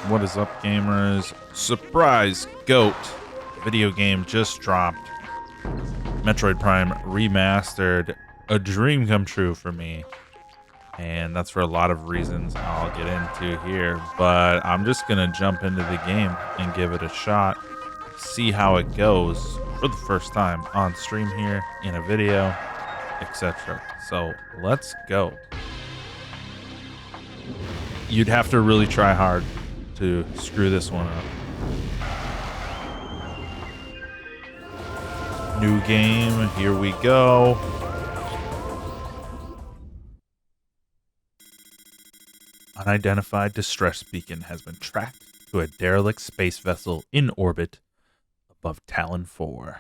What is up, gamers? Surprise GOAT video game just dropped. Metroid Prime Remastered. A dream come true for me. And that's for a lot of reasons I'll get into here. But I'm just going to jump into the game and give it a shot. See how it goes for the first time on stream here, in a video, etc. So let's go. You'd have to really try hard to screw this one up. New game, here we go. Unidentified distress beacon has been tracked to a derelict space vessel in orbit above Talon 4.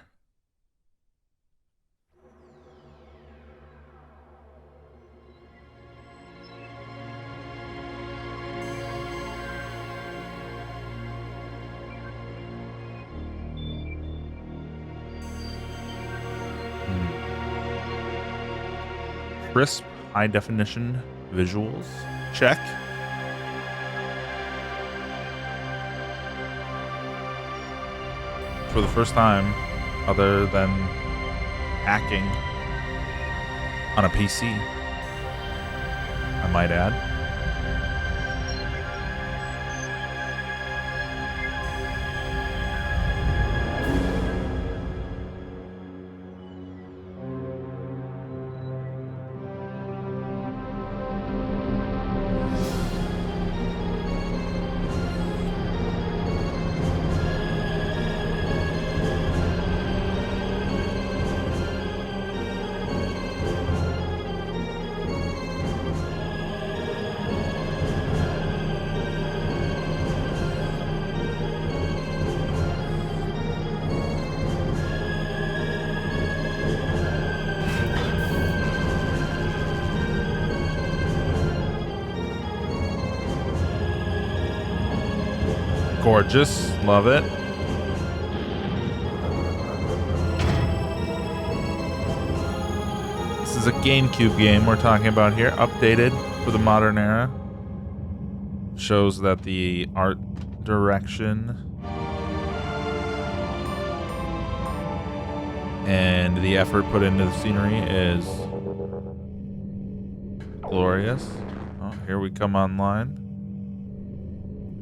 Crisp, high definition visuals. Check. For the first time, other than hacking on a PC, I might add. Gorgeous, love it. This is a GameCube game we're talking about here, updated for the modern era. Shows that the art direction and the effort put into the scenery is glorious. Oh, here we come online.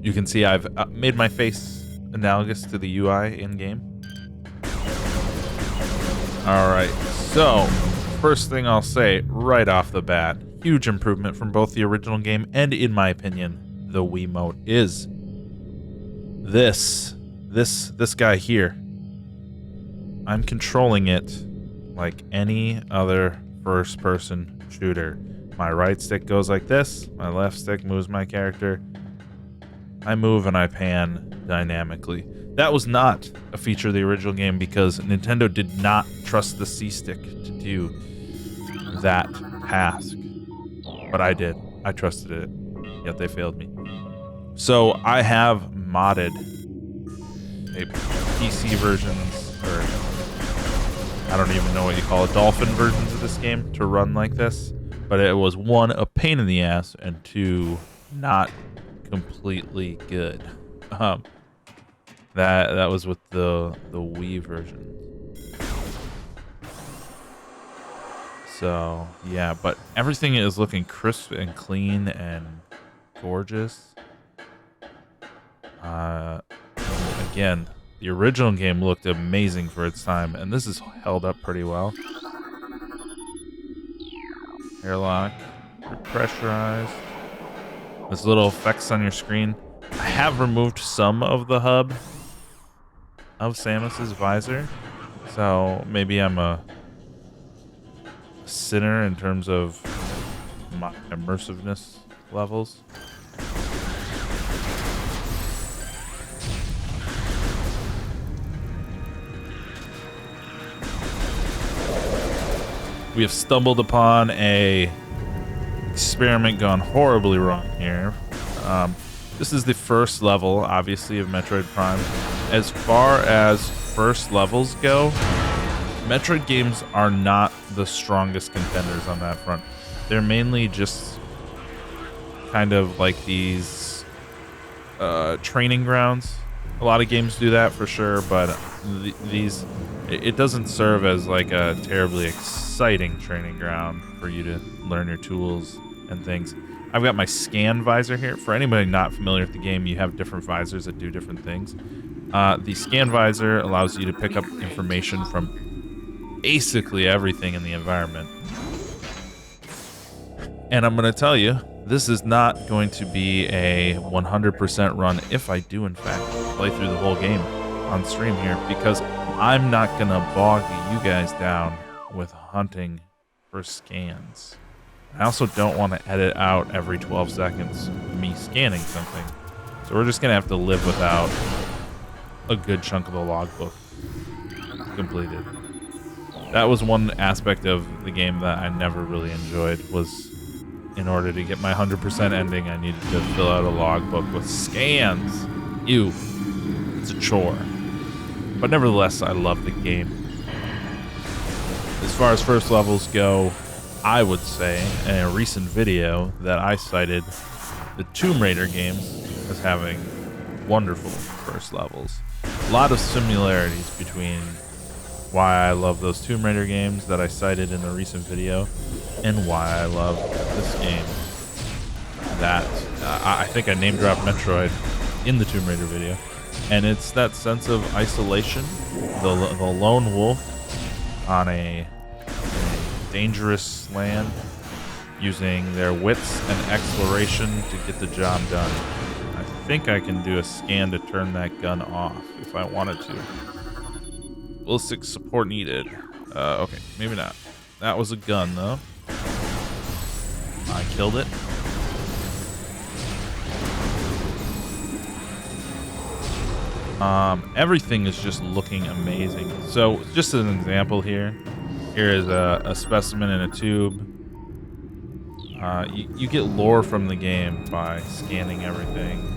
You can see I've made my face analogous to the UI in-game. Alright, so first thing I'll say right off the bat, huge improvement from both the original game and, in my opinion, the Wiimote is this guy here. I'm controlling it like any other first-person shooter. My right stick goes like this, my left stick moves my character. I move and I pan dynamically. That was not a feature of the original game because Nintendo did not trust the C-stick to do that task. But I did. I trusted it. Yet they failed me. So I have modded a PC versions, or I don't even know what you call it, Dolphin versions of this game to run like this. But it was one, a pain in the ass, and two, not completely good. That was with the Wii version. So yeah, but everything is looking crisp and clean and gorgeous. Again, the original game looked amazing for its time, and this is held up pretty well. Airlock, pressurized. There's little effects on your screen. I have removed some of the hub of Samus's visor, so maybe I'm a sinner in terms of my immersiveness levels. We have stumbled upon a experiment gone horribly wrong here. This is the first level, obviously, of Metroid Prime. As far as first levels go, Metroid games are not the strongest contenders on that front. They're mainly just kind of like these training grounds. A lot of games do that for sure, but these it doesn't serve as like a terribly exciting training ground for you to learn your tools and things. I've got my scan visor here. For anybody not familiar with the game, you have different visors that do different things. The scan visor allows you to pick up information from basically everything in the environment. And I'm going to tell you, this is not going to be a 100% run if I do, in fact, play through the whole game on stream here, because I'm not going to bog you guys down with hunting for scans. I also don't want to edit out every 12 seconds me scanning something. So we're just going to have to live without a good chunk of the logbook completed. That was one aspect of the game that I never really enjoyed, was in order to get my 100% ending, I needed to fill out a logbook with scans. Ew. It's a chore. But nevertheless, I love the game. As far as first levels go, I would say in a recent video that I cited the Tomb Raider games as having wonderful first levels. A lot of similarities between why I love those Tomb Raider games that I cited in the recent video and why I love this game. That I think I name dropped Metroid in the Tomb Raider video, and it's that sense of isolation, the lone wolf on a dangerous land, using their wits and exploration to get the job done. I think I can do a scan to turn that gun off if I wanted to. Ballistic support needed. Okay, maybe not. That was a gun, though. I killed it. Everything is just looking amazing. So, just as an example here, here is a specimen in a tube. You get lore from the game by scanning everything.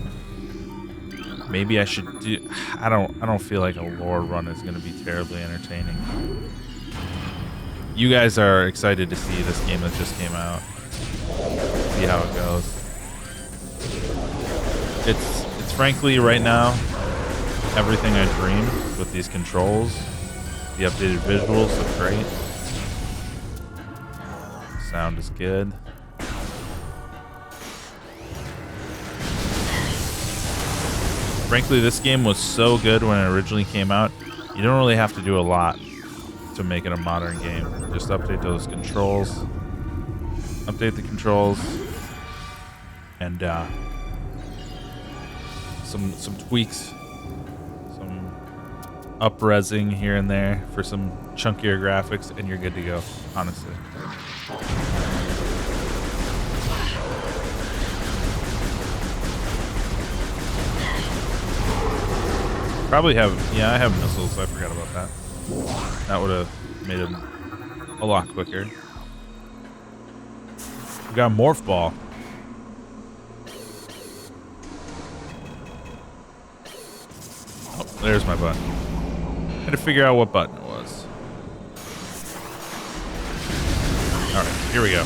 Maybe I should do. I don't feel like a lore run is going to be terribly entertaining. You guys are excited to see this game that just came out. See how it goes. It's frankly right now everything I dreamed with these controls. The updated visuals look great. Sound is good. Frankly, this game was so good when it originally came out. You don't really have to do a lot to make it a modern game. Just update those controls. Update the controls. And some tweaks. Some up-resing here and there for some chunkier graphics, and you're good to go, honestly. Probably have, yeah, I have missiles. I forgot about that. That would have made him a lot quicker. We got a morph ball. Oh, there's my button. I had to figure out what button it was. Alright, here we go.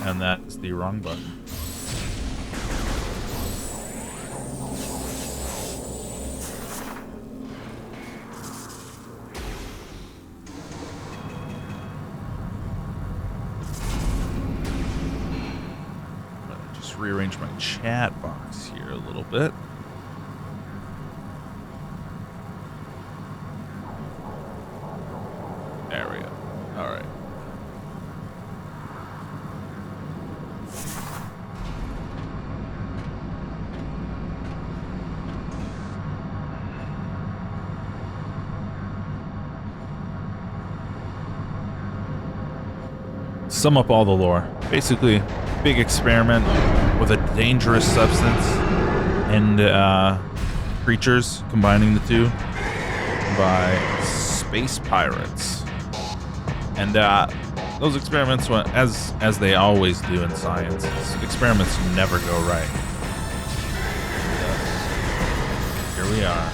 And that's the wrong button. Just rearrange my chat box here a little bit. There we go. All right. Sum up all the lore. Basically, big experiment with a dangerous substance and creatures, combining the two by space pirates. And those experiments went as they always do in science. Experiments never go right. Here we are.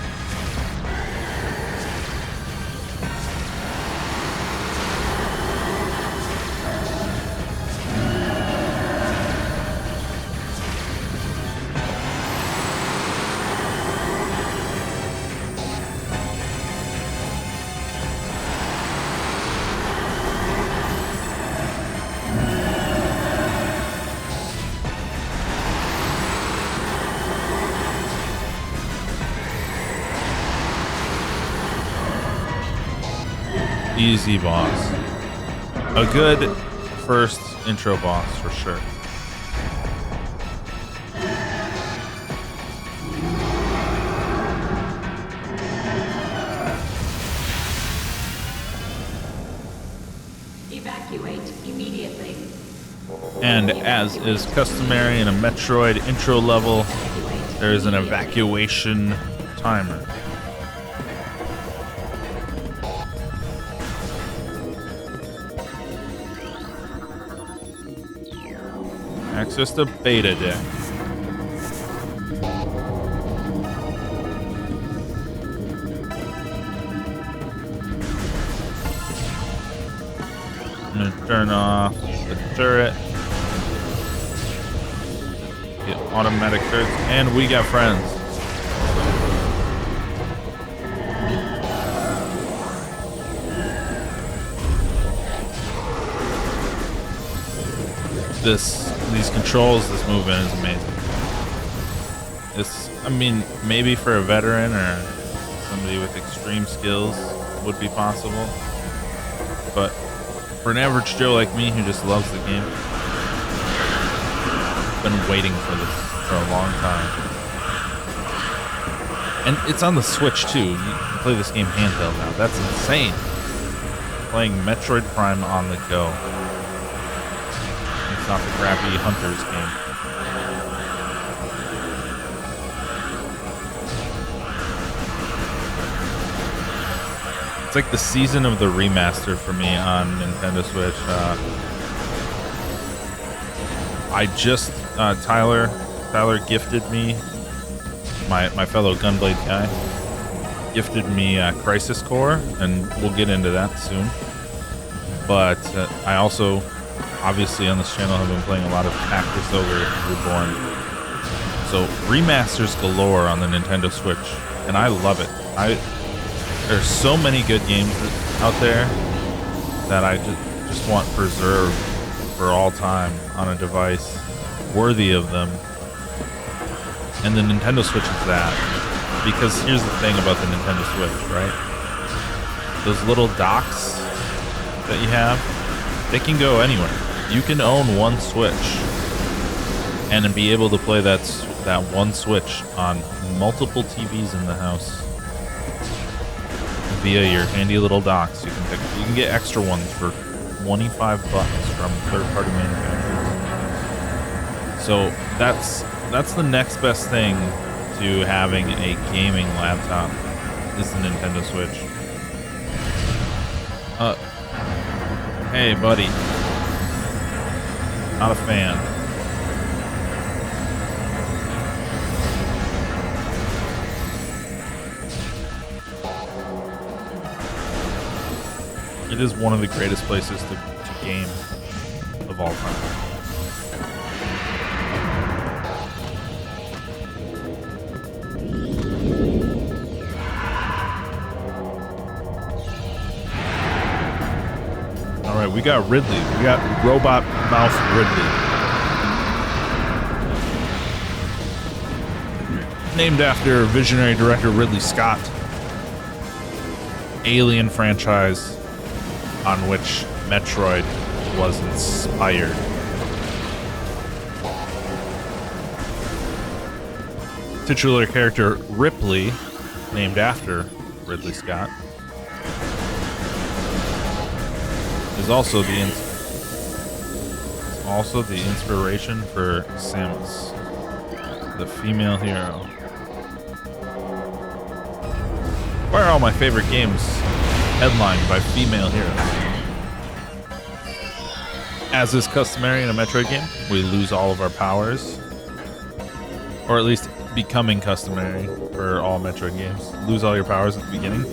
Easy boss. A good first intro boss for sure. Evacuate immediately. And as is customary in a Metroid intro level, there is an evacuation timer. Access to beta deck. I'm gonna turn off the turret. The automatic turrets, and we got friends. These controls, this movement is amazing. I mean, maybe for a veteran or somebody with extreme skills would be possible, but for an average Joe like me who just loves the game, been waiting for this for a long time. And it's on the Switch too. You can play this game handheld now. That's insane. Playing Metroid Prime on the go. It's not the crappy Hunters game. It's like the season of the remaster for me on Nintendo Switch. Tyler gifted me, my fellow Gunblade guy, gifted me Crisis Core, and we'll get into that soon. But I also, obviously on this channel, have been playing a lot of Tactics Ogre Reborn. So remasters galore on the Nintendo Switch, and I love it. There's so many good games out there that I just want preserved for all time on a device worthy of them. And the Nintendo Switch is that. Because here's the thing about the Nintendo Switch, right? Those little docks that you have, they can go anywhere. You can own one Switch and then be able to play that one Switch on multiple TVs in the house via your handy little docks. You can get extra ones for $25 from third-party manufacturers. So that's the next best thing to having a gaming laptop is the Nintendo Switch. Hey buddy, not a fan. It is one of the greatest places to game of all time. Alright, we got Ridley. We got Robot Mouth Ridley. Named after visionary director Ridley Scott. Alien franchise on which Metroid was inspired. Titular character Ripley, named after Ridley Scott, is also the inspiration for Samus, the female hero. Why are all my favorite games headlined by female heroes? As is customary in a Metroid game, we lose all of our powers, or at least becoming customary for all Metroid games. Lose all your powers at the beginning.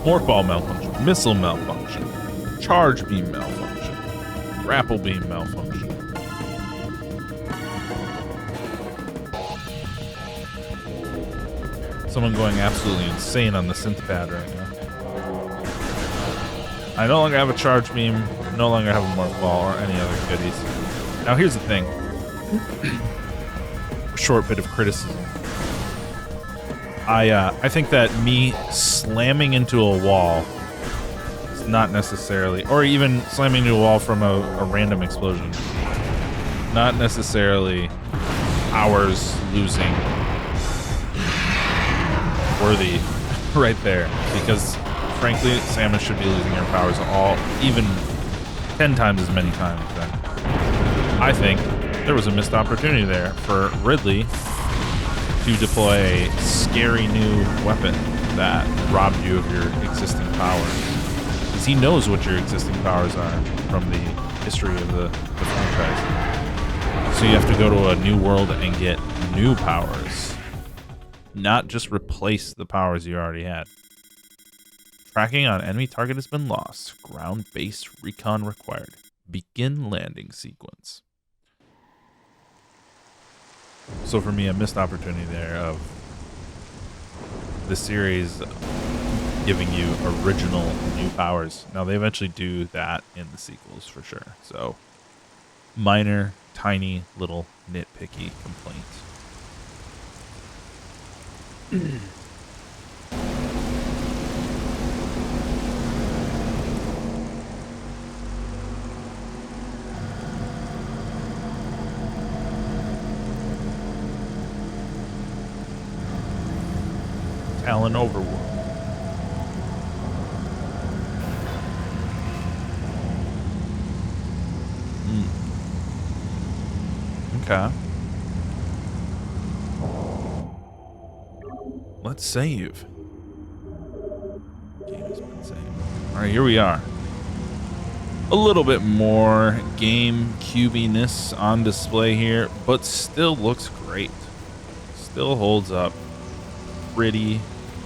Morph ball malfunction, missile malfunction, charge beam malfunction, grapple beam malfunction. Someone going absolutely insane on the synth pad right now. I no longer have a charge beam, no longer have a morph ball or any other goodies. Now here's the thing. A short bit of criticism. I think that me slamming into a wall not necessarily, or even slamming into a wall from a random explosion. Not necessarily powers losing worthy right there, because frankly, Samus should be losing her powers even 10 times as many times then. I think there was a missed opportunity there for Ridley to deploy a scary new weapon that robbed you of your existing powers. Because he knows what your existing powers are from the history of the franchise. So you have to go to a new world and get new powers, not just replace the powers you already had. Tracking on enemy target has been lost. Ground-based recon required. Begin landing sequence. So for me, a missed opportunity there of the series giving you original new powers. Now, they eventually do that in the sequels for sure. So, minor, tiny, little nitpicky complaint. Talon Overworld. Okay. Let's save. Game has been saved. Alright, here we are. A little bit more GameCube-iness on display here, but still looks great. Still holds up pretty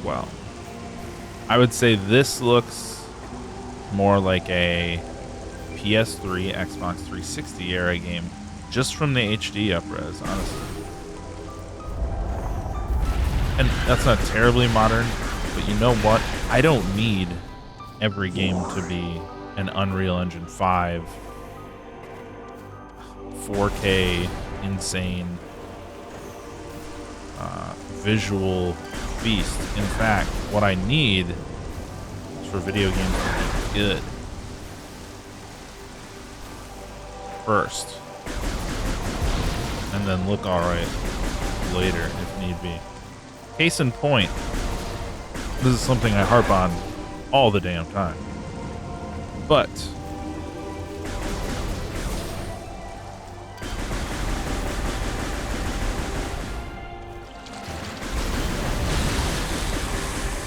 well. I would say this looks more like a PS3, Xbox 360 era game, just from the HD upres, honestly. And that's not terribly modern, but you know what? I don't need every game to be an Unreal Engine 5, 4K, insane, visual feast. In fact, what I need is for video games to be good first, and then look alright later if need be. Case in point, this is something I harp on all the damn time. But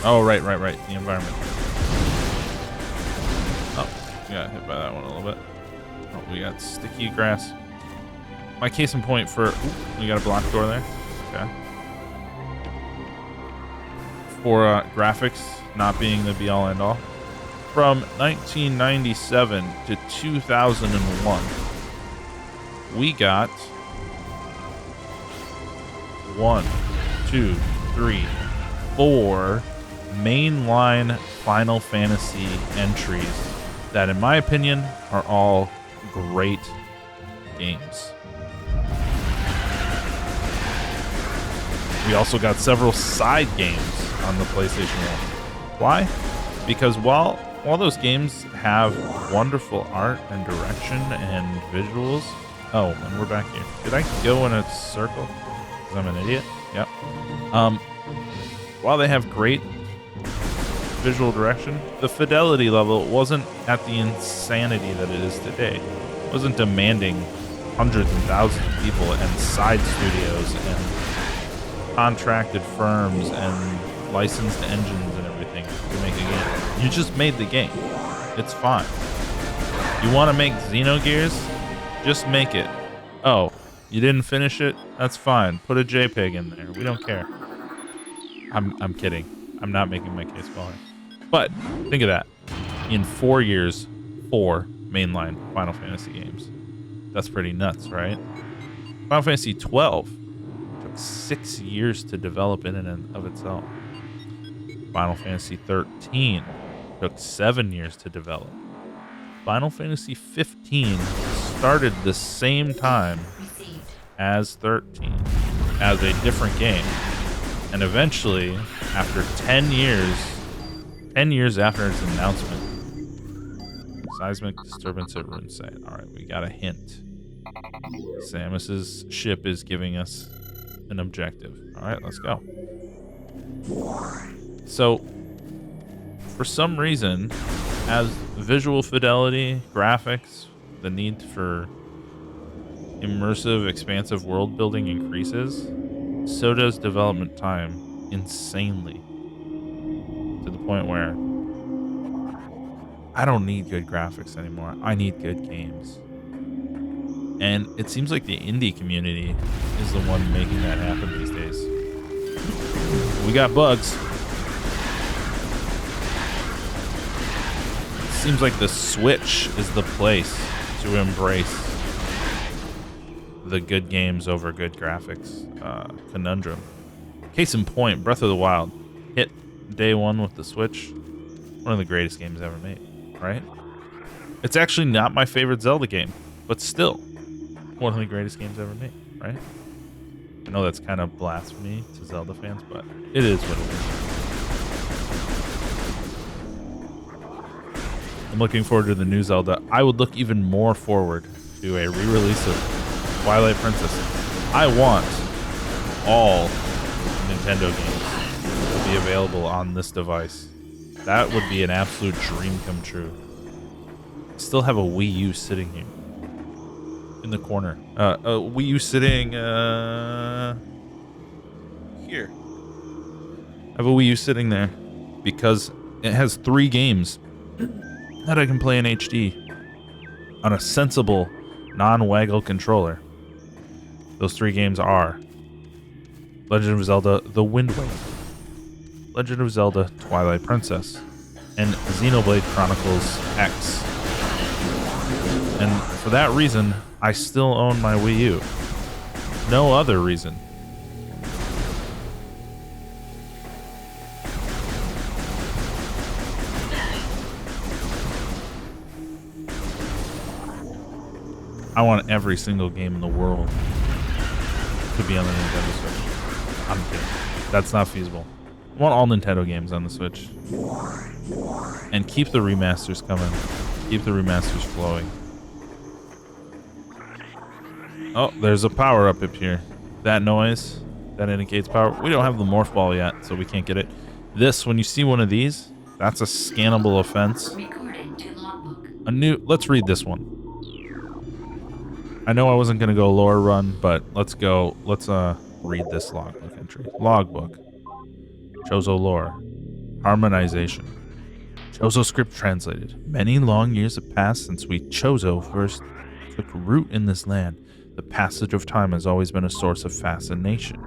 oh, right, the environment. Oh, we got hit by that one a little bit. Oh, we got sticky grass. My case in point for... Ooh, we got a block door there. Okay. For graphics not being the be-all, end-all. From 1997 to 2001, we got 1, 2, 3, 4 mainline Final Fantasy entries that, in my opinion, are all great games. We also got several side games on the PlayStation 1. Why? Because while those games have wonderful art and direction and visuals... Oh, and we're back here. Did I go in a circle? Because I'm an idiot? Yep. While they have great visual direction, the fidelity level wasn't at the insanity that it is today. It wasn't demanding hundreds and thousands of people and side studios and contracted firms and licensed engines and everything to make a game. You just made the game. It's fine. You want to make Xenogears? Just make it. Oh, you didn't finish it? That's fine. Put a JPEG in there. We don't care. I'm kidding. I'm not making my case well here. But think of that. In 4 years, 4 mainline Final Fantasy games. That's pretty nuts, right? Final Fantasy 12 took 6 years to develop in and of itself. Final Fantasy 13 took 7 years to develop. Final Fantasy 15 started the same time as 13 as a different game. And eventually, after 10 years after its announcement, Seismic disturbance at Rune Site. All right, we got a hint. Samus's ship is giving us an objective. All right, let's go. So, for some reason, as visual fidelity, graphics, the need for immersive, expansive world building increases, so does development time insanely. To the point where I don't need good graphics anymore. I need good games. And it seems like the indie community is the one making that happen these days. We got bugs. It seems like the Switch is the place to embrace the good games over good graphics conundrum. Case in point, Breath of the Wild hit day one with the Switch. One of the greatest games ever made, right? It's actually not my favorite Zelda game, but still one of the greatest games ever made, right? I know that's kind of blasphemy to Zelda fans, but it is what it is. I'm looking forward to the new Zelda. I would look even more forward to a re-release of Twilight Princess. I want all Nintendo games to be available on this device. That would be an absolute dream come true. I still have a Wii U sitting here in the corner. A Wii U sitting here. I have a Wii U sitting there because it has 3 games that I can play in HD on a sensible, non-waggle controller. Those 3 games are Legend of Zelda: The Wind Waker, Legend of Zelda: Twilight Princess, and Xenoblade Chronicles X. And for that reason, I still own my Wii U. No other reason. I want every single game in the world to be on the Nintendo Switch. I'm kidding. That's not feasible. I want all Nintendo games on the Switch. And keep the remasters coming. Keep the remasters flowing. Oh, there's a power up here. That noise, that indicates power. We don't have the morph ball yet, so we can't get it. This, when you see one of these, that's a scannable offense. Let's read this one. I know I wasn't going to go lore run, but let's read this logbook entry. Logbook. Chozo lore. Harmonization. Chozo script translated. Many long years have passed since we Chozo first took root in this land. The passage of time has always been a source of fascination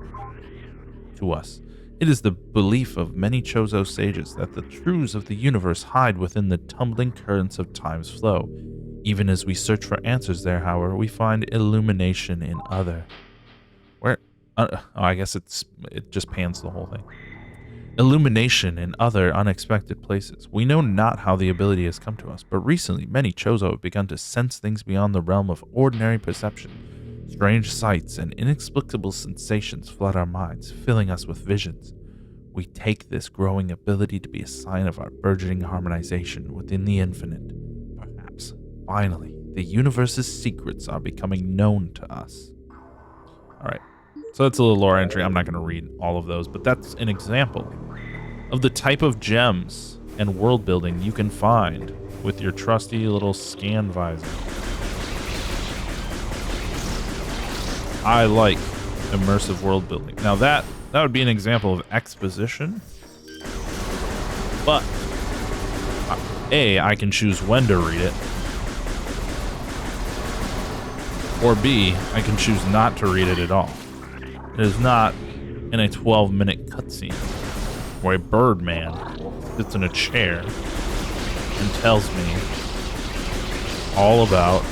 to us. It is the belief of many Chozo sages that the truths of the universe hide within the tumbling currents of time's flow. Even as we search for answers there, however, we find illumination in other. I guess it just pans the whole thing. Illumination in other unexpected places. We know not how the ability has come to us, but recently many Chozo have begun to sense things beyond the realm of ordinary perception. Strange sights and inexplicable sensations flood our minds, filling us with visions. We take this growing ability to be a sign of our burgeoning harmonization within the infinite. Perhaps, finally, the universe's secrets are becoming known to us. Alright, so that's a little lore entry. I'm not going to read all of those, but that's an example of the type of gems and world building you can find with your trusty little scan visor. I like immersive world building. Now that would be an example of exposition, but A, I can choose when to read it, or B, I can choose not to read it at all. It is not in a 12-minute cutscene where a bird man sits in a chair and tells me all about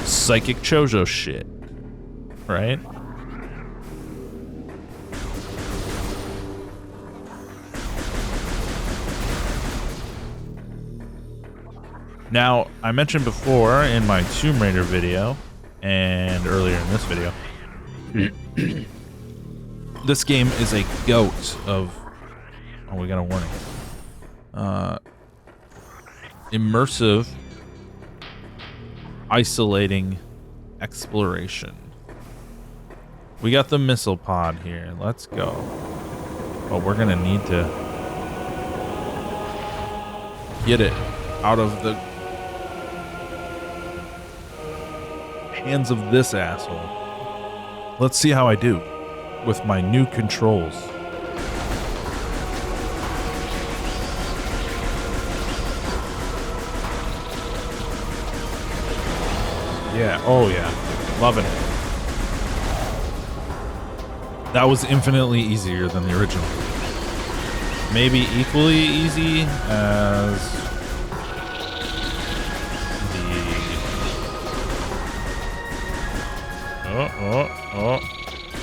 psychic Chozo shit, right? Now, I mentioned before in my Tomb Raider video and earlier in this video, this game is a goat of... Oh, we got a warning. immersive, isolating exploration. We got the missile pod here. Let's go. But we're gonna need to get it out of the hands of this asshole. Let's see how I do with my new controls. Yeah, oh yeah, loving it. That was infinitely easier than the original. Maybe equally easy as Oh,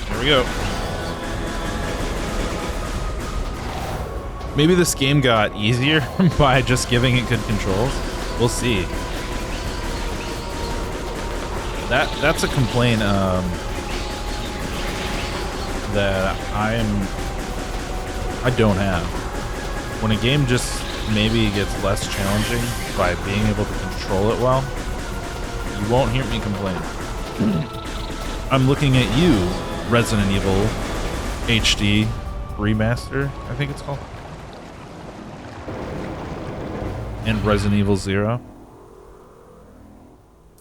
here we go. Maybe this game got easier by just giving it good controls. We'll see. That's a complaint that I don't have. When a game just maybe gets less challenging by being able to control it well, you won't hear me complain. I'm looking at you, Resident Evil HD Remaster, I think it's called. And Resident Evil 0.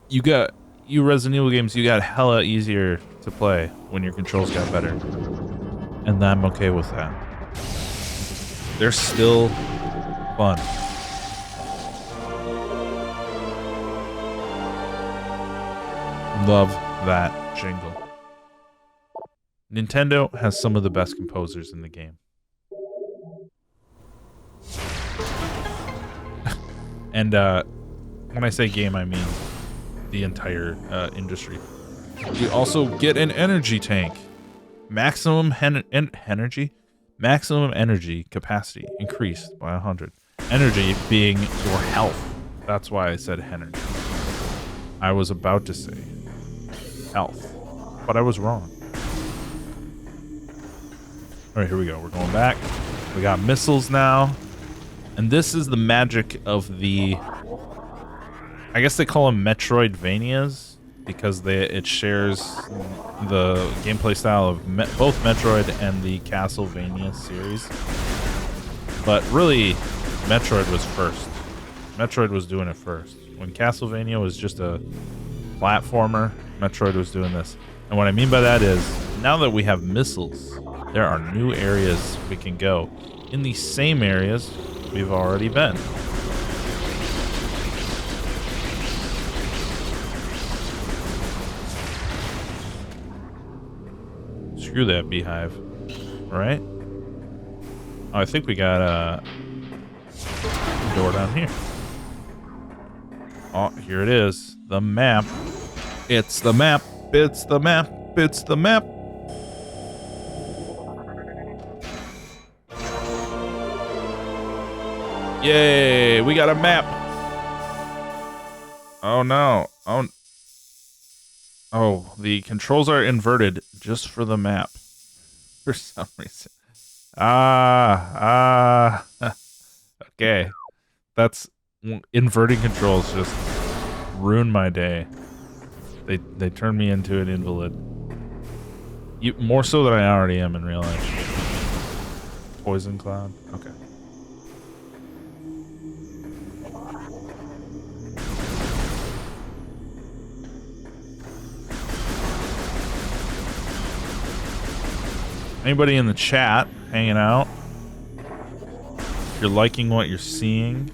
You Resident Evil games, you got hella easier to play when your controls got better. And I'm okay with that. They're still fun. Love that jingle. Nintendo has some of the best composers in the game. And when I say game, I mean the entire industry. You also get an energy tank. Maximum energy capacity increased by 100. Energy being your health. That's why I said energy. I was about to say health, but I was wrong. All right, here we go. We're going back. We got missiles now. And this is the magic of the... I guess they call them Metroidvanias because it shares the gameplay style of both Metroid and the Castlevania series. But really, Metroid was first. Metroid was doing it first. When Castlevania was just a platformer, Metroid was doing this. And what I mean by that is, now that we have missiles, there are new areas we can go in the same areas we've already been. Screw that beehive. Right? Oh, I think we got a door down here. Oh, here it is. The map. It's the map. It's the map. It's the map. Yay, we got a map. Oh no. Oh, the controls are inverted just for the map. For some reason. Okay. That's inverting controls just ruined my day. They turned me into an invalid. More so than I already am in real life. Poison cloud. Okay. Anybody in the chat hanging out? If you're liking what you're seeing,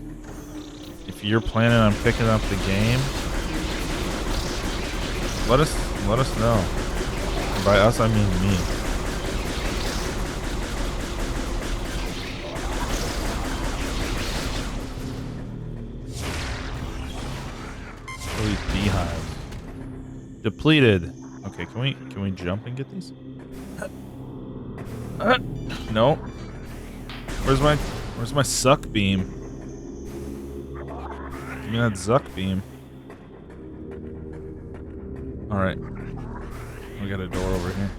if you're planning on picking up the game, let us know. And by us, I mean me. Oh, these beehives. Depleted. Okay, can we jump and get these? No. Where's my suck beam? Give me that zuck beam. Alright. We got a door over here.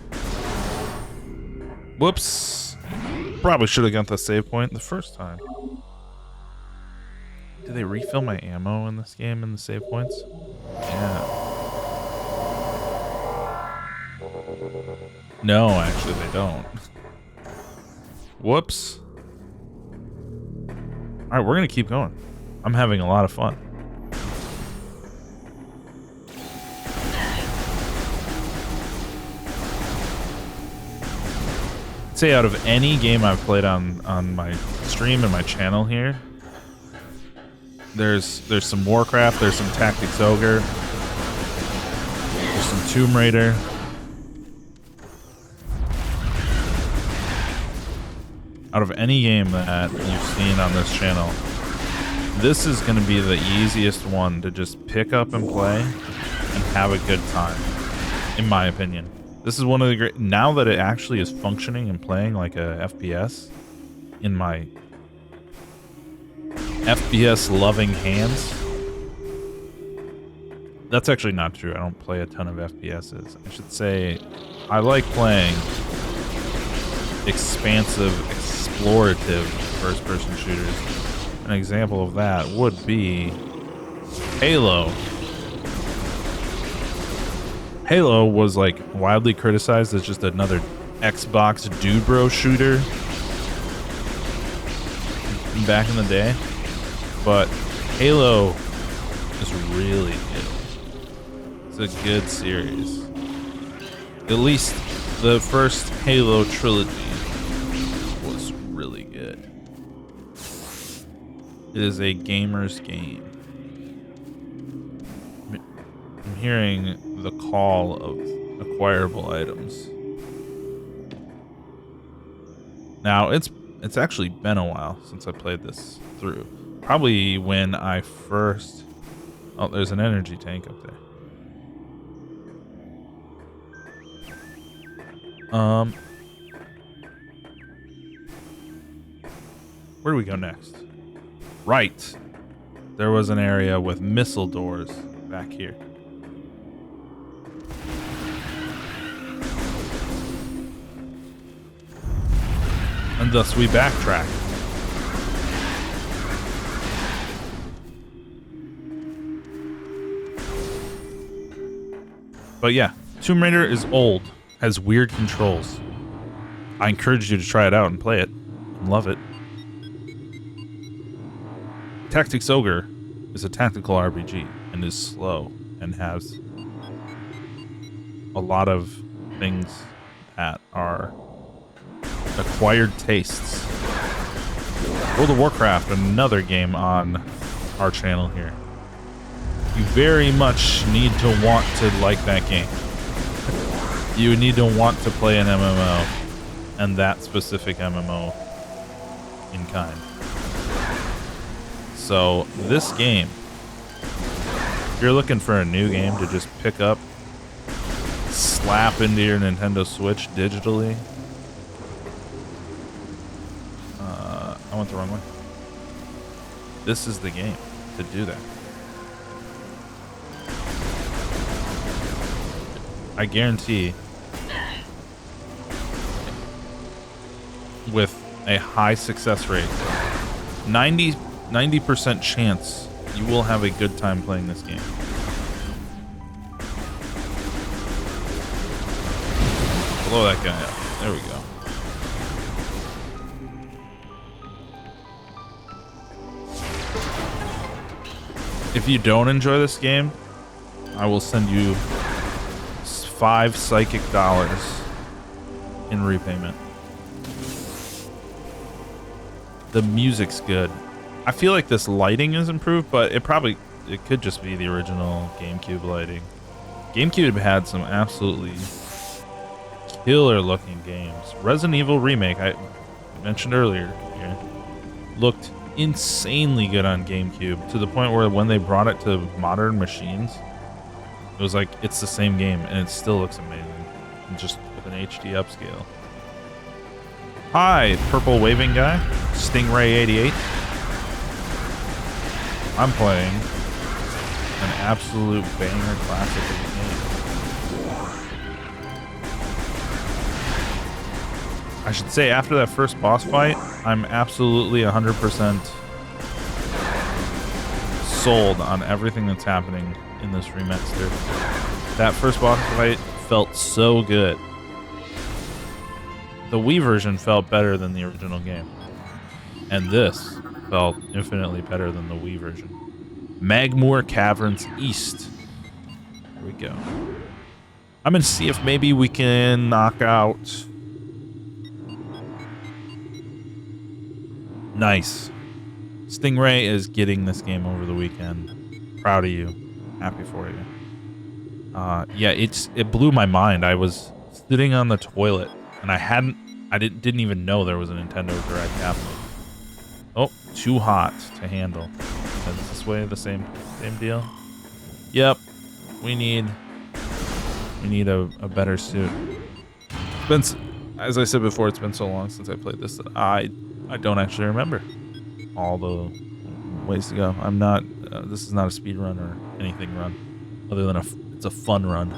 Whoops. Probably should have got the save point the first time. Do they refill my ammo in this game in the save points? Yeah. No, actually they don't. Whoops. All right, we're gonna keep going. I'm having a lot of fun. I'd say out of any game I've played on my stream and my channel here, there's some Warcraft, there's some Tactics Ogre, there's some Tomb Raider. Out of any game that you've seen on this channel, this is going to be the easiest one to just pick up and play and have a good time, in my opinion. This is one of the great... Now that it actually is functioning and playing like a FPS in my FPS-loving hands. That's actually not true. I don't play a ton of FPSs. I should say I like playing expansive, explorative first-person shooters. An example of that would be Halo. Halo was like wildly criticized as just another Xbox dude bro shooter back in the day, but Halo is really good. It's a good series. At least the first Halo trilogy was really good. It is a gamer's game. I'm hearing the call of acquirable items. Now, it's actually been a while since I played this through. Probably when I first... Oh, there's an energy tank up there. Where do we go next? Right. There was an area with missile doors back here. And thus we backtrack. But yeah, Tomb Raider is old, has weird controls. I encourage you to try it out and play it. Love it. Tactics Ogre is a tactical RPG and is slow and has a lot of things that are acquired tastes. World of Warcraft, another game on our channel here. You very much need to want to like that game. You need to want to play an MMO, and that specific MMO in kind. So this game, if you're looking for a new game to just pick up, slap into your Nintendo Switch digitally. I went the wrong way. This is the game to do that. I guarantee with a high success rate, 90% chance you will have a good time playing this game. Blow that guy up. There we go. If you don't enjoy this game, I will send you 5 psychic dollars in repayment. The music's good. I feel like this lighting is improved, but it could just be the original GameCube lighting. GameCube had some absolutely killer looking games. Resident Evil Remake, I mentioned earlier here, looked insanely good on GameCube, to the point where when they brought it to modern machines, it was like it's the same game and it still looks amazing, just with an HD upscale. Hi, purple waving guy, Stingray 88. I'm playing an absolute banger classic of the game. I should say, after that first boss fight, I'm absolutely 100% sold on everything that's happening in this remaster. That first boss fight felt so good. The Wii version felt better than the original game. And this felt infinitely better than the Wii version. Magmoor Caverns East. Here we go. I'm gonna see if maybe we can knock out... Nice. Stingray is getting this game over the weekend. Proud of you. Happy for you. Yeah, it blew my mind. I was sitting on the toilet and I didn't even know there was a Nintendo Direct happening. Oh, too hot to handle. Is this way the same deal? Yep. We need a better suit. As I said before, it's been so long since I played this that I don't actually remember all the ways to go. I'm not. This is not a speed run or anything run, other than it's a fun run.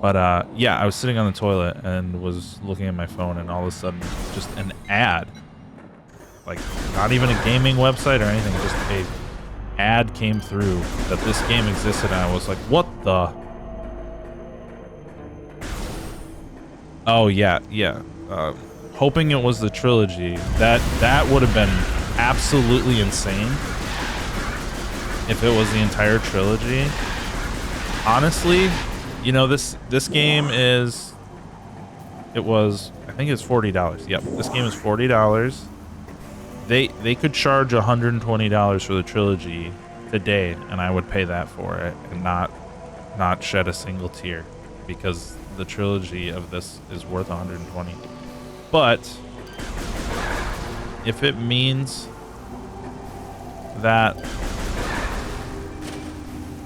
But yeah, I was sitting on the toilet and was looking at my phone, and all of a sudden, just an ad, like not even a gaming website or anything, just a ad came through that this game existed, and I was like, what the? Oh yeah. Hoping it was the trilogy. That would have been absolutely insane if it was the entire trilogy. Honestly, you know, this game is... I think it's $40. Yep, this game is $40. They could charge $120 for the trilogy today, and I would pay that for it and not shed a single tear, because the trilogy of this is worth $120. But if it means that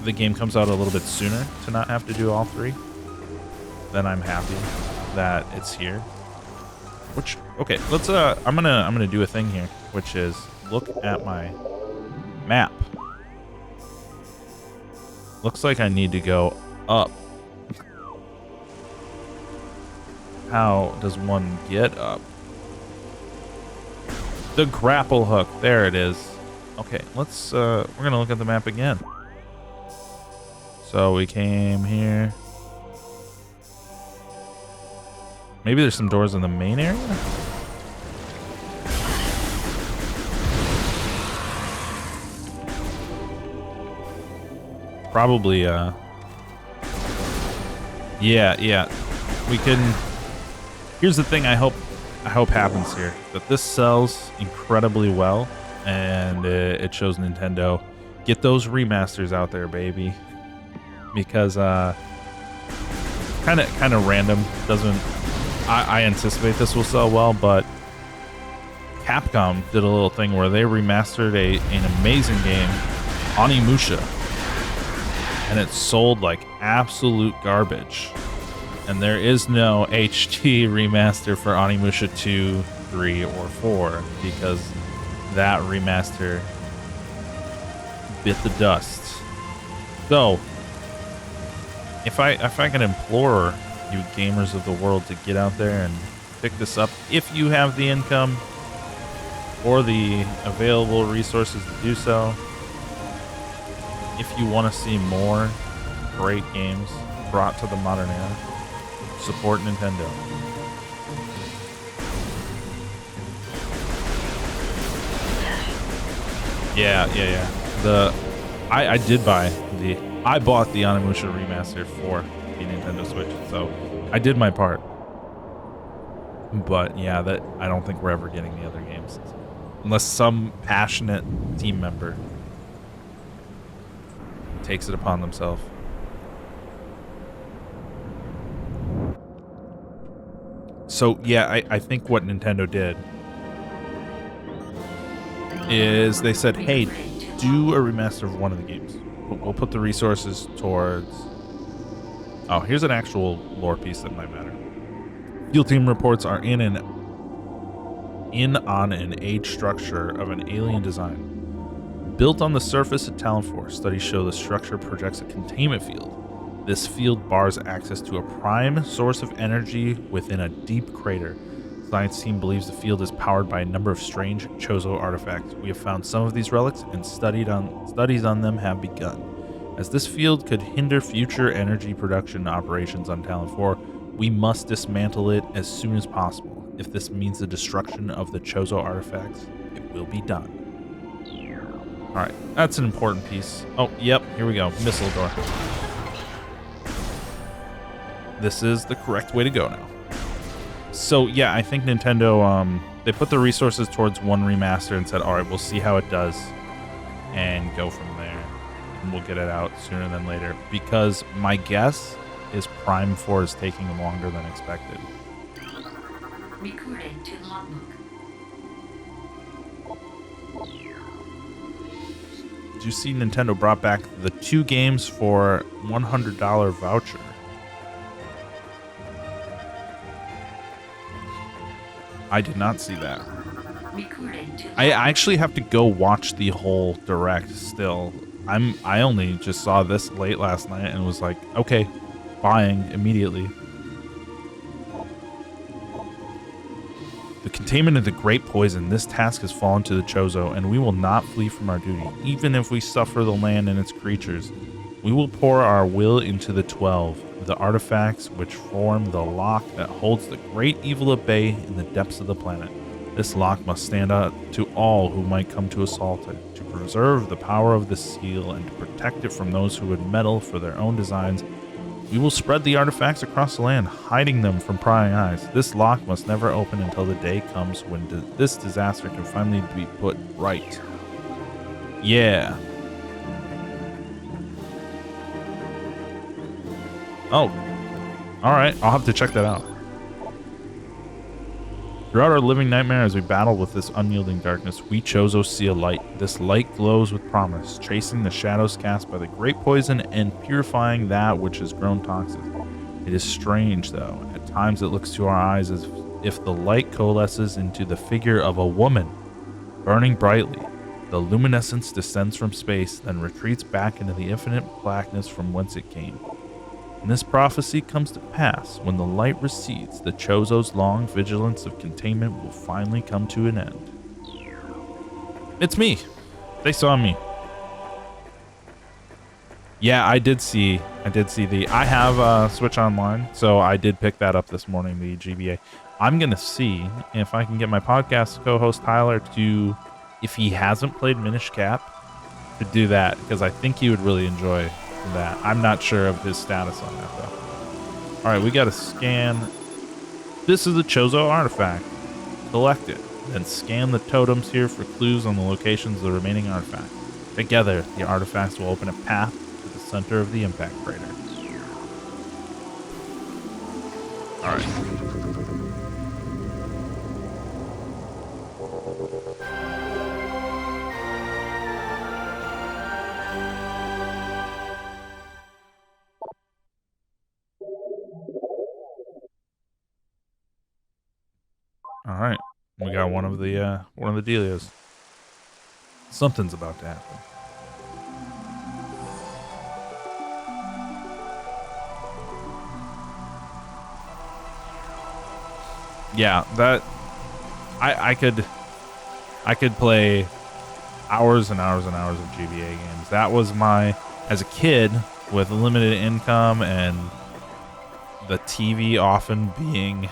the game comes out a little bit sooner to not have to do all three, then I'm happy that it's here. Which, okay, let's I'm gonna do a thing here, which is look at my map. Looks like I need to go up. How does one get up? The grapple hook. There it is. Okay, let's we're gonna look at the map again. So we came here. Maybe there's some doors in the main area? Probably yeah. We can... Here's the thing I hope happens here, that this sells incredibly well, and it shows Nintendo, get those remasters out there, baby. Because kind of random. Doesn't... I anticipate this will sell well, but Capcom did a little thing where they remastered an amazing game, Onimusha, and it sold like absolute garbage. And there is no HD remaster for Onimusha 2, 3, or 4, because that remaster bit the dust. So, if I can implore you gamers of the world to get out there and pick this up, if you have the income or the available resources to do so, if you want to see more great games brought to the modern era, support Nintendo. Yeah. I bought the Onimusha remaster for the Nintendo Switch, so I did my part. But yeah, I don't think we're ever getting the other games, unless some passionate team member takes it upon themselves. So yeah, I think what Nintendo did is they said, hey, do a remaster of one of the games. We'll put the resources towards... Oh, here's an actual lore piece that might matter. Field team reports are in on an age structure of an alien design. Built on the surface of Talon 4, studies show the structure projects a containment field. This field bars access to a prime source of energy within a deep crater. Science team believes the field is powered by a number of strange Chozo artifacts. We have found some of these relics, and studies on them have begun. As this field could hinder future energy production operations on Talon 4, we must dismantle it as soon as possible. If this means the destruction of the Chozo artifacts, it will be done. Alright, that's an important piece. Oh, yep, here we go. Missile door. This is the correct way to go now. So, yeah, I think Nintendo, they put the resources towards one remaster and said, alright, we'll see how it does and go from there. And we'll get it out sooner than later. Because my guess is Prime 4 is taking longer than expected. Recording to logbook. Did you see Nintendo brought back the 2 games for $100 voucher? I did not see that. I actually have to go watch the whole direct still. I only just saw this late last night and was like, okay, buying immediately. The containment of the great poison. This task has fallen to the Chozo, and we will not flee from our duty, even if we suffer the land and its creatures. We will pour our will into the 12, the artifacts which form the lock that holds the great evil at bay in the depths of the planet. This lock must stand out to all who might come to assault it, to preserve the power of the seal and to protect it from those who would meddle for their own designs. We will spread the artifacts across the land, hiding them from prying eyes. This lock must never open until the day comes when this disaster can finally be put right. Yeah. Oh. Alright, I'll have to check that out. Throughout our living nightmare as we battle with this unyielding darkness, we Chozo see a light. This light glows with promise, chasing the shadows cast by the great poison and purifying that which has grown toxic. It is strange, though. At times it looks to our eyes as if the light coalesces into the figure of a woman, burning brightly. The luminescence descends from space, then retreats back into the infinite blackness from whence it came. And this prophecy comes to pass. When the light recedes, the Chozo's long vigilance of containment will finally come to an end. It's me. They saw me. Yeah, I did see I have Switch Online, so I did pick that up this morning, the GBA. I'm going to see if I can get my podcast co-host Tyler to, if he hasn't played Minish Cap, to do that, because I think he would really enjoy that. I'm not sure of his status on that though. Alright, we gotta scan. This is a Chozo artifact. Collect it. Then scan the totems here for clues on the locations of the remaining artifact. Together, the artifacts will open a path to the center of the impact crater. Alright. All right, we got one of the dealios. Something's about to happen. Yeah, that I could play hours and hours and hours of GBA games. That was my, as a kid with limited income and the TV often being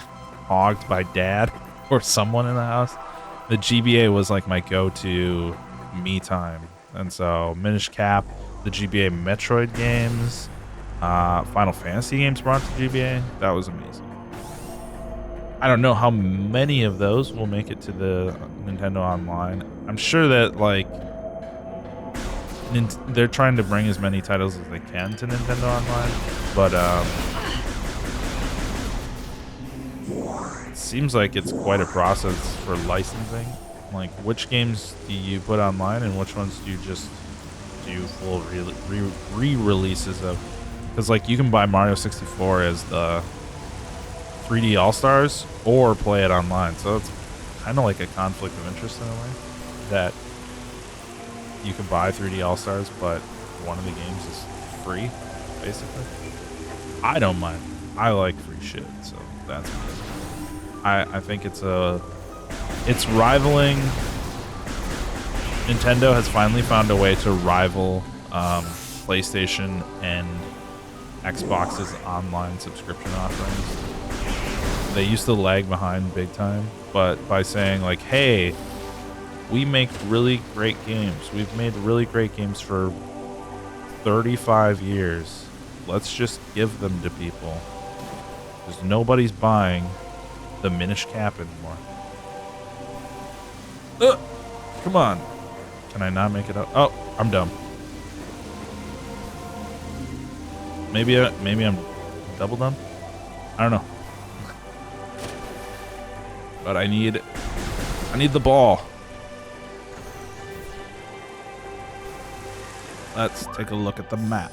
hogged by dad or someone in the house, the GBA was like my go-to me time. And so Minish Cap, the GBA Metroid games, Final Fantasy games brought to GBA, that was amazing. I don't know how many of those will make it to the Nintendo Online. I'm sure that like they're trying to bring as many titles as they can to Nintendo Online, but it seems like it's quite a process for licensing. Like, which games do you put online and which ones do you just do full re-releases of? Because like you can buy Mario 64 as the 3D All-Stars or play it online, so it's kind of like a conflict of interest in a way that you can buy 3D All-Stars but one of the games is free basically. I don't mind. I like free shit, so that's good. I think it's rivaling. Nintendo has finally found a way to rival PlayStation and Xbox's online subscription offerings. They used to lag behind big time, but by saying like, hey, we make really great games. We've made really great games for 35 years. Let's just give them to people. Because nobody's buying the Minish Cap anymore. Come on. Can I not make it up? Oh, I'm dumb. Maybe I'm double dumb? I don't know. But I need the ball. Let's take a look at the map.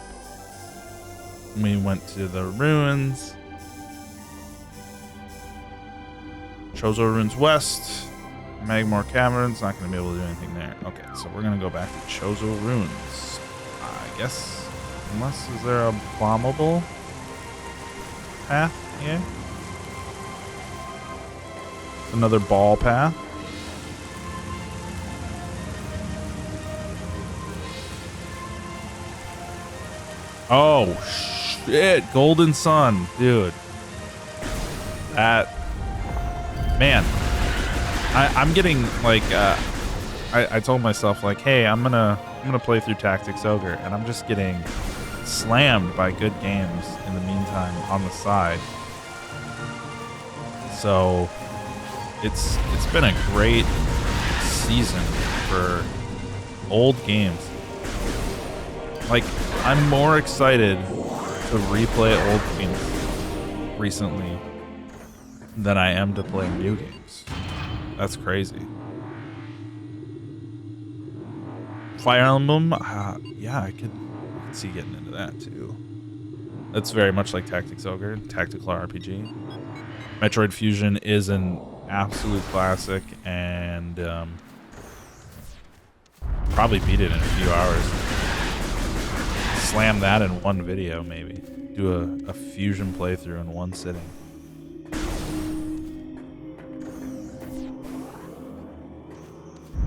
We went to the ruins. Chozo Ruins West. Magmore Caverns. Not going to be able to do anything there. Okay, so we're going to go back to Chozo Ruins. I guess. Unless, is there a bombable path here? Another ball path. Oh, shit. Golden Sun. Dude. That. Man. I'm getting, like, I told myself, like, hey, I'm gonna play through Tactics Ogre, and I'm just getting slammed by good games in the meantime on the side. So it's been a great season for old games. Like, I'm more excited to replay old games recently than I am to play new games. That's crazy. Fire Emblem, yeah, I could see getting into that too. That's very much like Tactics Ogre, tactical RPG. Metroid Fusion is an absolute classic, and probably beat it in a few hours. Slam that in one video, maybe. Do a Fusion playthrough in one sitting.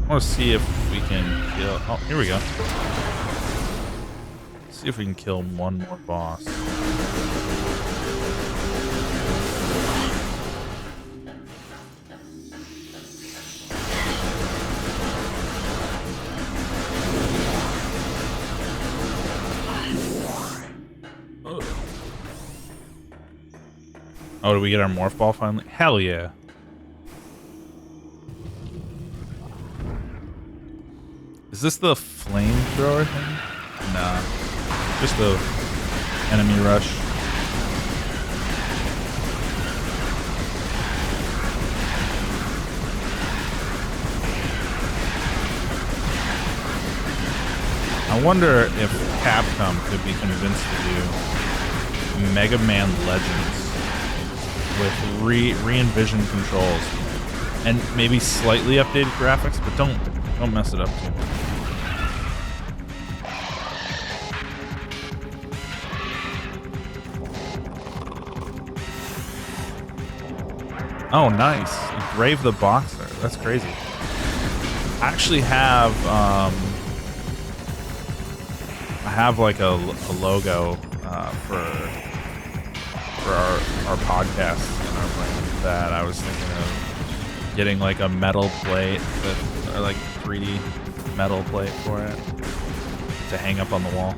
I want to see if we can kill... Oh, here we go. See if we can kill one more boss. Oh, did we get our morph ball finally? Hell yeah. Is this the flamethrower thing? Nah. Just the enemy rush. I wonder if Capcom could be convinced to do Mega Man Legends with re-envisioned controls and maybe slightly updated graphics, but don't mess it up too much. Oh, nice. Engrave the boxer. That's crazy. I actually have I have like a logo for our podcast and our brand that I was thinking of getting like a metal plate or like 3D metal plate for it to hang up on the wall.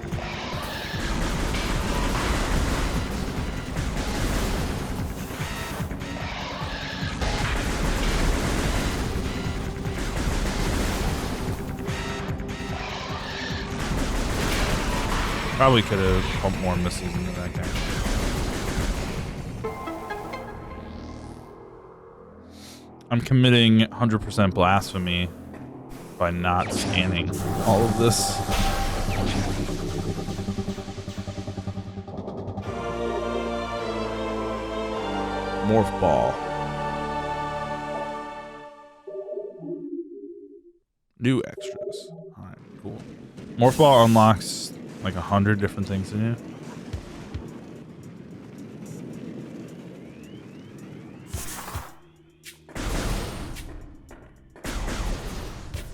Probably could have pumped more missiles into that guy. I'm committing 100% blasphemy by not scanning all of this. Morph ball. New extras. Alright, cool. Morph ball unlocks like 100 different things to do.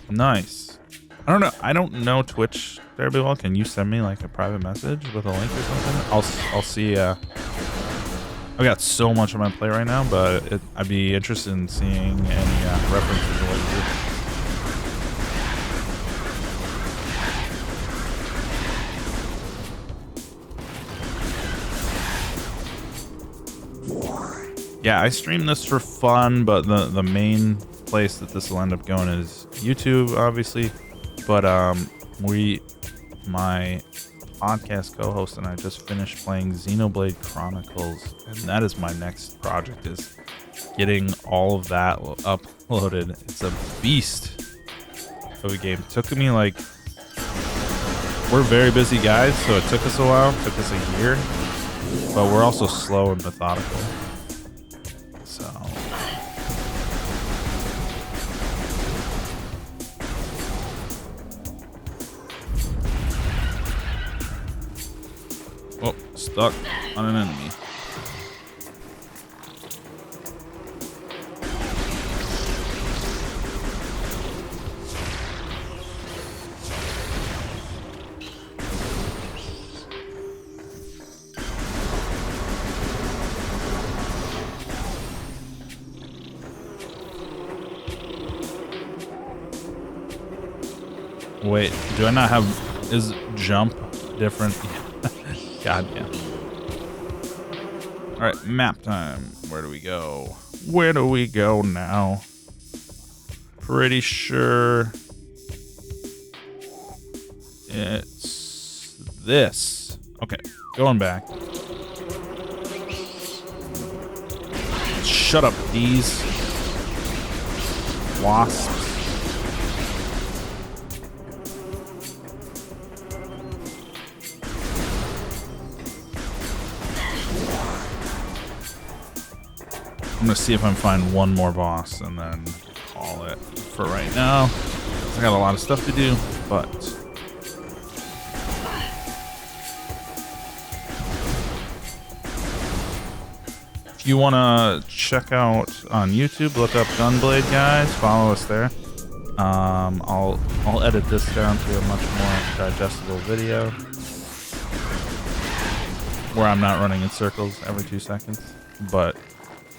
Nice. I don't know. I don't know Twitch terribly well. Can you send me like a private message with a link or something? I'll see. I've got so much on my plate right now, but I'd be interested in seeing any references to what you do. Yeah, I stream this for fun, but the main place that this will end up going is YouTube, obviously. But my podcast co-host and I just finished playing Xenoblade Chronicles, and that is my next project, is getting all of that uploaded. It's a beast of a game. It took me like, we're very busy guys, so it took us a while. It took us a year, but we're also slow and methodical. So oh, stuck on an enemy. Wait, do I not have... Is jump different? God, yeah. Alright, map time. Where do we go? Where do we go now? Pretty sure... it's... this. Okay, going back. Shut up, bees. Wasps. I'm gonna see if I can find one more boss and then call it for right now. I got a lot of stuff to do, but if you wanna check out on YouTube, look up Gunblade Guys, follow us there. I'll edit this down to a much more digestible video where I'm not running in circles every 2 seconds, but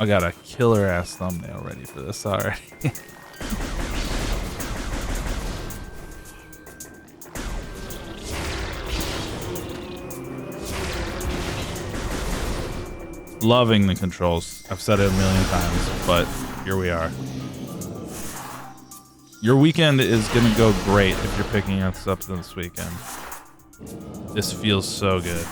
I got a killer ass thumbnail ready for this already. Loving the controls. I've said it a million times, but here we are. Your weekend is gonna go great if you're picking us up this weekend. This feels so good.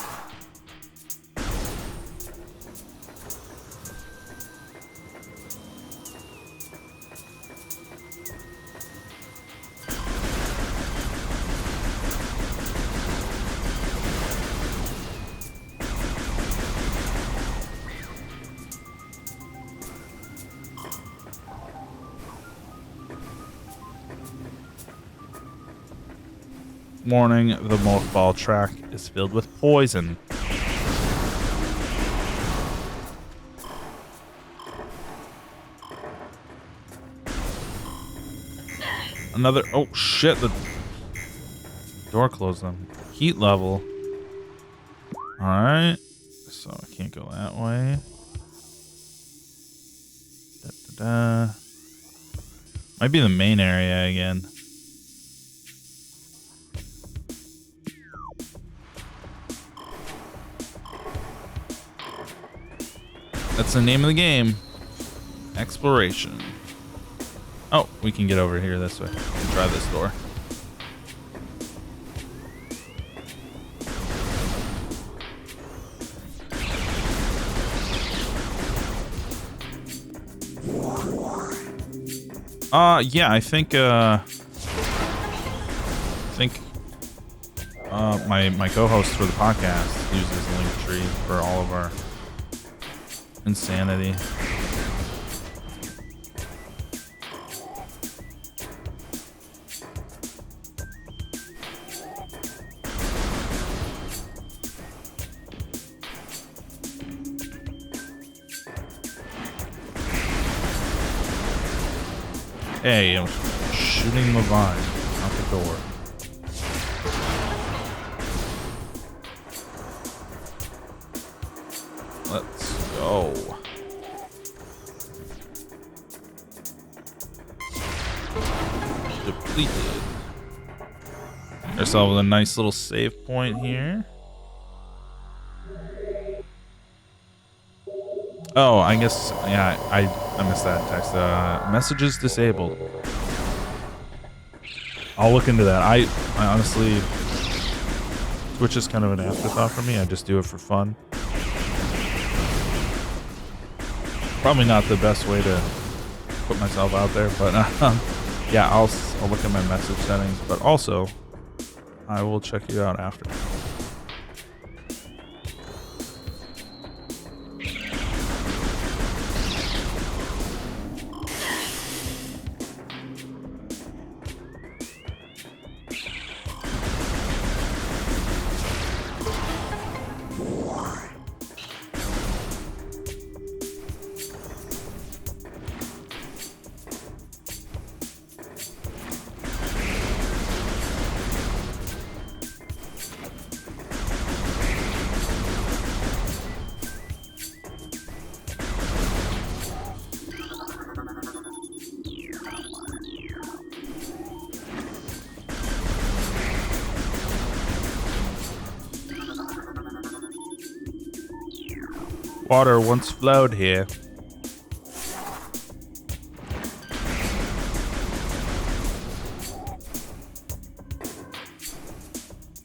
Warning, the mothball track is filled with poison. Another... oh shit, the door closed on. Heat level. Alright. So I can't go that way. Might be the main area again. That's the name of the game. Exploration. Oh, we can get over here this way. Try this door. Yeah, I think my co-host for the podcast uses Linktree for all of our insanity. Hey, shoot. shooting the vine out the door. Let's go. Depleted. Ourselves a nice little save point here. Oh, I guess, yeah, I missed that text. Messages disabled. I'll look into that. I honestly, Twitch is kind of an afterthought for me. I just do it for fun. Probably not the best way to put myself out there, but yeah, I'll look at my message settings, but also I will check you out after. Water once flowed here.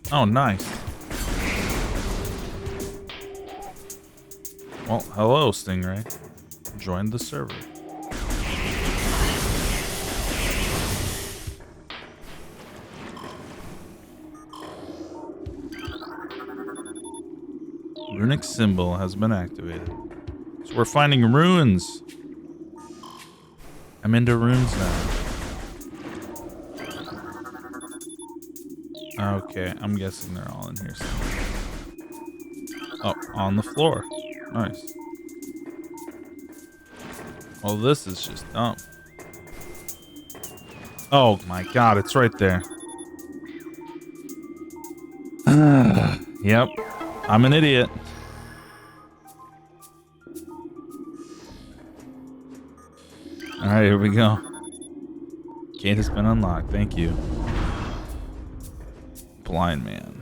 Oh, nice. Well, hello, Stingray. Joined the server. Runic symbol has been activated. So we're finding runes. I'm into runes now. Okay, I'm guessing they're all in here somewhere. Oh, on the floor. Nice. Well, this is just dumb. Oh my god, it's right there. Yep, I'm an idiot. Alright, here we go. Gate has been unlocked, thank you. Blind man.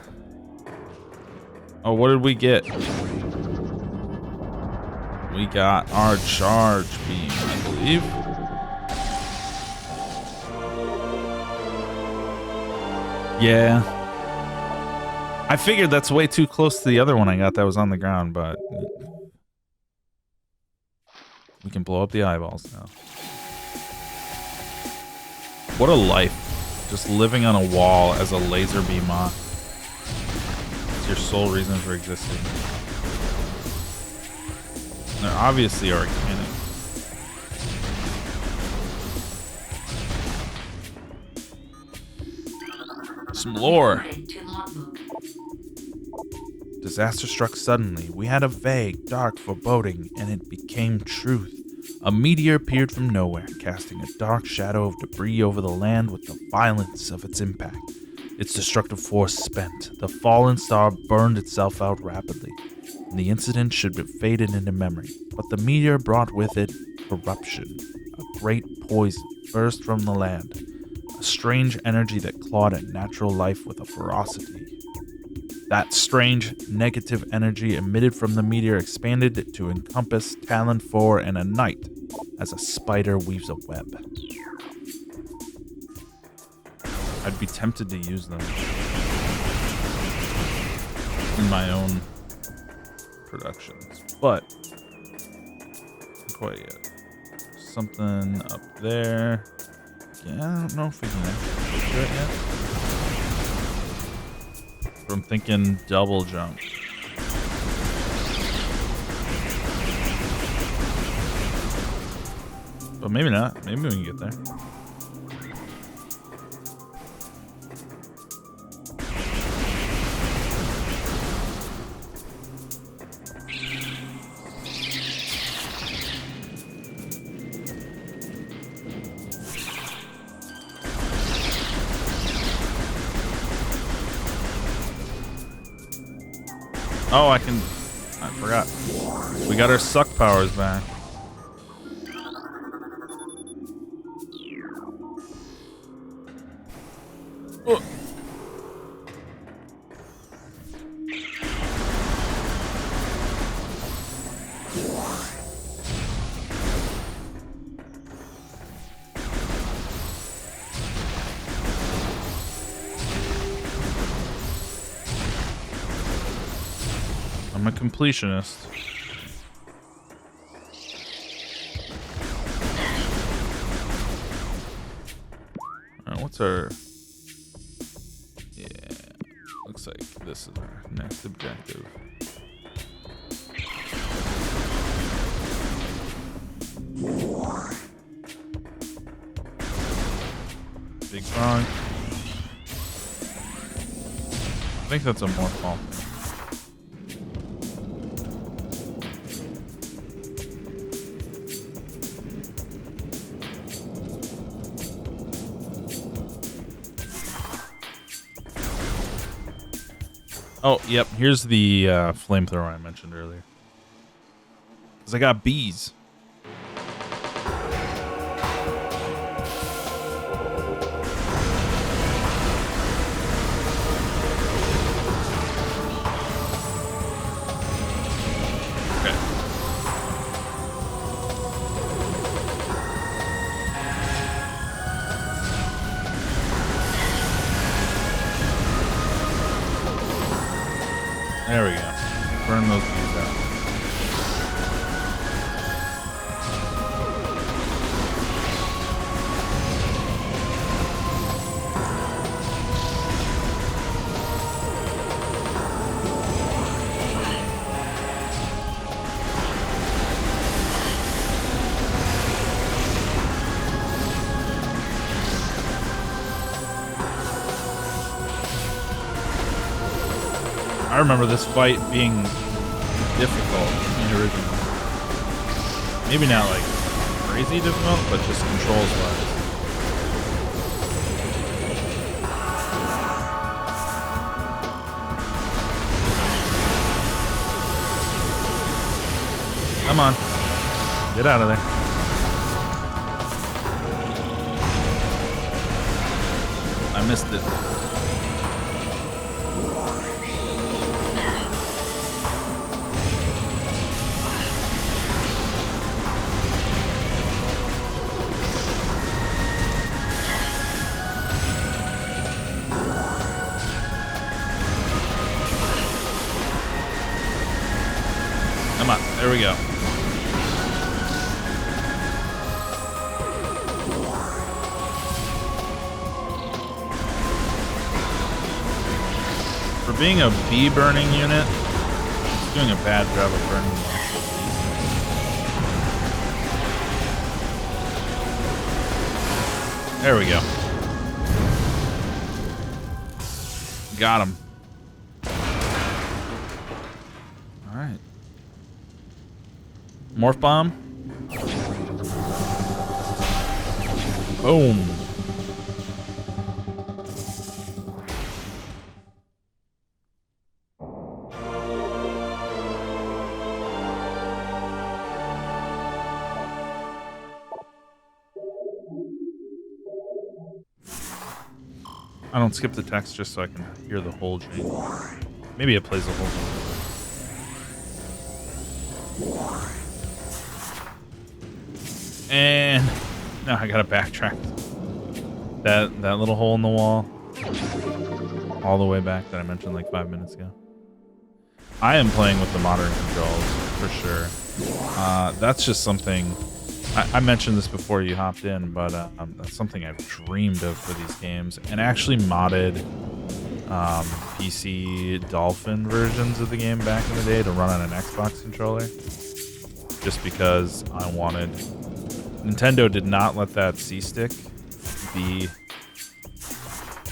Oh, what did we get? We got our charge beam, I believe. Yeah. I figured that's way too close to the other one I got that was on the ground, but we can blow up the eyeballs now. What a life. Just living on a wall as a laser beam moth. It's your sole reason for existing. They're obviously organic. Some lore. Disaster struck suddenly. We had a vague, dark foreboding, and it became truth. A meteor appeared from nowhere, casting a dark shadow of debris over the land with the violence of its impact. Its destructive force spent. The fallen star burned itself out rapidly, and the incident should have faded into memory. But the meteor brought with it corruption. A great poison burst from the land. A strange energy that clawed at natural life with a ferocity. That strange, negative energy emitted from the meteor expanded to encompass Talon 4 and a knight as a spider weaves a web. I'd be tempted to use them in my own productions, but not quite yet. Something up there. Yeah, I don't know if we can actually do it yet. I'm thinking double jump. But maybe not. Maybe we can get there. Oh, I forgot. We got our suck powers back. Oh. I'm a completionist. Alright, what's our... Yeah, looks like this is our next objective. Big frog. I think that's a morph ball. Oh, yep. Here's the flamethrower I mentioned earlier. Because I got bees. Okay. There we go. Burn those bees out. I remember this fight being difficult in the original. Maybe not like crazy difficult, but just controls wise. Come on. Get out of there. I missed it. Come on, there we go. For being a bee burning unit, it's doing a bad job of burning them. There we go. Got him. Alright. Morph bomb. Boom. I don't skip the text just so I can hear the whole chain. Maybe it plays the whole thing. And now I gotta backtrack that little hole in the wall all the way back that I mentioned like 5 minutes ago. I am playing with the modern controls for sure. That's just something I mentioned this before you hopped in, but that's something I've dreamed of for these games, and actually modded PC Dolphin versions of the game back in the day to run on an Xbox controller, just because I wanted. Nintendo did not let that C-stick be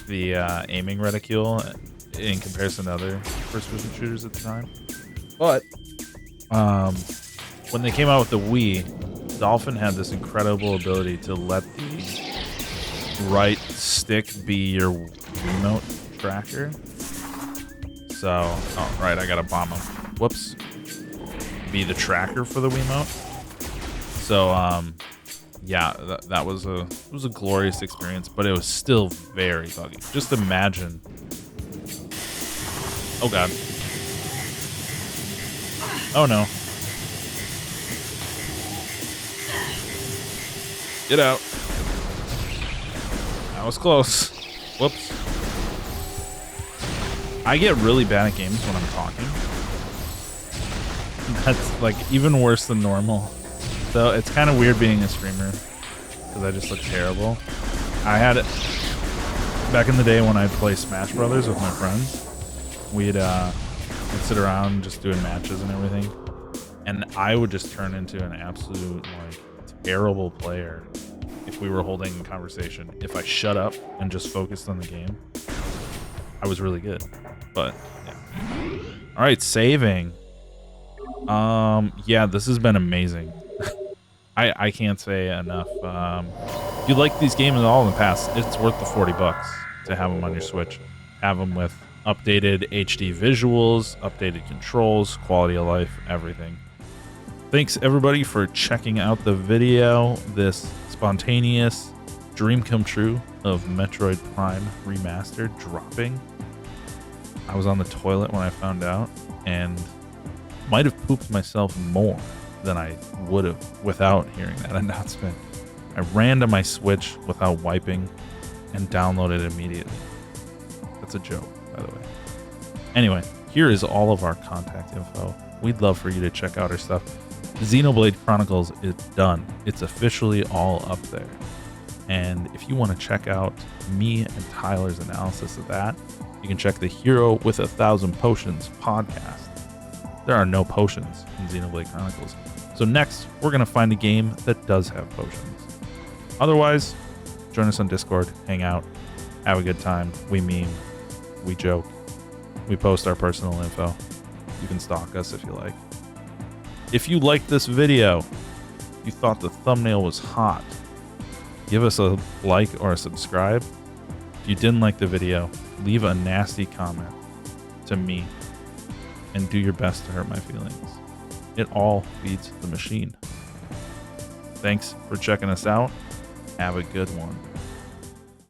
the aiming reticule in comparison to other first-person shooters at the time. But when they came out with the Wii, Dolphin had this incredible ability to let the right stick be your remote tracker. So, oh, right, I gotta bomb him. Whoops. Be the tracker for the Wiimote. So, yeah, that was a glorious experience, but it was still very buggy. Just imagine. Oh god. Oh no. Get out. That was close. Whoops. I get really bad at games when I'm talking. That's like even worse than normal. So it's kind of weird being a streamer because I just look terrible. I had it back in the day when I'd play Smash Brothers with my friends. We'd sit around just doing matches and everything, and I would just turn into an absolute like terrible player if we were holding a conversation. If I shut up and just focused on the game, I was really good. But yeah. All right, saving. Yeah, this has been amazing. I can't say enough. If you like these games at all in the past, it's worth the $40 to have them on your Switch. Have them with updated HD visuals, updated controls, quality of life, everything. Thanks everybody for checking out the video. This spontaneous dream come true of Metroid Prime Remastered dropping. I was on the toilet when I found out and might have pooped myself more than I would have without hearing that announcement. I ran to my Switch without wiping and downloaded it immediately. That's a joke, by the way. Anyway, here is all of our contact info. We'd love for you to check out our stuff. Xenoblade Chronicles is done. It's officially all up there. And if you want to check out me and Tyler's analysis of that, you can check the Hero with 1,000 Potions podcast. There are no potions in Xenoblade Chronicles. So next, we're going to find a game that does have potions. Otherwise, join us on Discord, hang out, have a good time. We meme, we joke, we post our personal info. You can stalk us if you like. If you liked this video, you thought the thumbnail was hot, give us a like or a subscribe. If you didn't like the video, leave a nasty comment to me and do your best to hurt my feelings. It all feeds the machine. Thanks for checking us out. Have a good one.